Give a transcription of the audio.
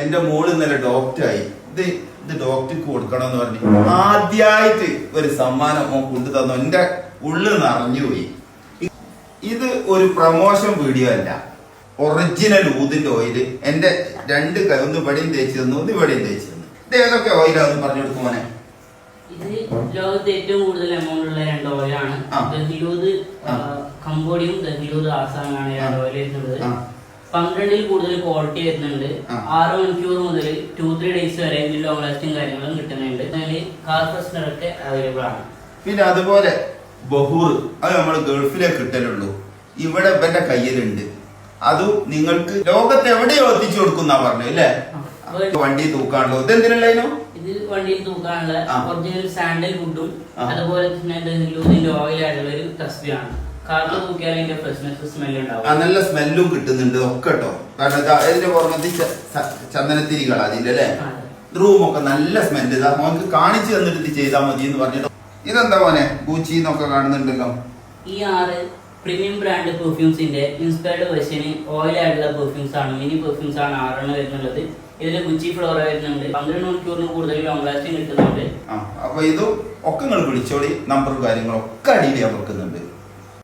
എന്റെ മോള് ഇന്നലെ ഡോക്ടറായി. ഇത് ഡോക്ടർക്ക് കൊടുക്കണമെന്ന് പറഞ്ഞു ആദ്യമായിട്ട് ഒരു സമ്മാനം കൊണ്ടു തന്നു. എന്റെ ഉള്ളു നിറഞ്ഞുപോയി. ഇത് ഒരു പ്രൊമോഷൻ വീഡിയോ അല്ല, ഒറിജിനൽ ഊതിന്റെ ഓയില്. എന്റെ രണ്ട് കൈ ഒന്ന് ഇവിടെയും തേച്ച് തന്നു, ഒന്ന് ഇവിടെയും തേച്ച് തന്നു. ഇത് ഏതൊക്കെ ഓയിലാന്ന് പറഞ്ഞു കൊടുക്കുമോനെ? ഇത് ലോകത്ത് ഏറ്റവും കൂടുതൽ എമൗണ്ട് ഉള്ള രണ്ട് ഓയിലാണ്. ദഹിലൂത് കംബോഡിയും ദഹിലൂത് ആസാമാണ് രണ്ട് ഓയിൽ വരുന്നത്. 12ൽ കൂടുതൽ ക്വാളിറ്റി വരുന്നുണ്ട്. 6 മണിക്കൂർ മുതൽ 2-3 ഡേയ്സ് വരെ ലോങ് ലാസ്റ്റിംഗ് കാര്യങ്ങളും കിട്ടുന്നുണ്ട്. കാർ ഫ്രഷ്നർ ഒക്കെ അവൈലബിൾ ആണ്. പിന്നെ അതുപോലെ ബഹൂർ, അത് നമ്മൾ ഗൾഫിലേക്ക് കിട്ടലുള്ളൂ. ഇവിടെ ഇവന്റെ കയ്യിലുണ്ട്. അതും നിങ്ങൾക്ക് ലോകത്ത് എവിടെയോ എത്തിച്ചു കൊടുക്കുന്ന പറഞ്ഞു അല്ലേ? വണ്ടി തൂക്കാണല്ലോ. ഇത് എന്തിനുള്ളതിനോ? ഇത് വണ്ടിയിൽ തൂക്കാനുള്ള ഒറിജിനൽ സാൻഡൽ വുഡും അതുപോലെ തന്നെ ദഹിലൂതിന്റെ ഓയിൽ ആയിട്ടുള്ള ഒരു തസ്ബിയാണ്. കാറിൽ തൂക്കിയാൽ അതിന്റെ ഫ്രഷ്നെസ് സ്മെല്ല് ഉണ്ടാവും. നല്ല സ്മെല്ലും കിട്ടുന്നുണ്ട് ഒക്കെ കേട്ടോ. കാരണം ഇതിന്റെ പുറമെ ചന്ദനത്തിരികളാ അതിന്റെ അല്ലേ? റൂമൊക്കെ നല്ല സ്മെല്ല്. ഇതാ മോനക്ക് കാണിച്ചു തന്നിട്ട് ഇത് ചെയ്താൽ മതി എന്ന് പറഞ്ഞിട്ട്. ഇതെന്താ മോനെ ഗൂച്ചിന്നൊക്കെ കാണുന്നുണ്ടല്ലോ. ഈ 6 പ്രീമിയം ബ്രാൻഡ് പെർഫ്യൂംസിന്റെ ഇൻസ്പയർഡ് വെർഷന് ഓയിൽ ആയിട്ടുള്ള പെർഫ്യൂംസ് ആണ്. മിനി പെർഫ്യൂംസ് ആണ് 6 വരുന്നുള്ളത്. ഇതിൽ ഗുച്ചി ഫ്ലോറ വരുന്നുണ്ട്. 12 മണിക്കൂറിന് കൂടുതൽ ലോങ് ലാസ്റ്റിംഗ് കിട്ടുന്നുണ്ട്. അപ്പൊ ഇത് ഒക്കെ നിങ്ങൾ വിളിച്ചോളി. നമ്പറും കാര്യങ്ങളും ഒക്കെ അടിയിൽ ഞാൻ വെക്കുന്നുണ്ട്.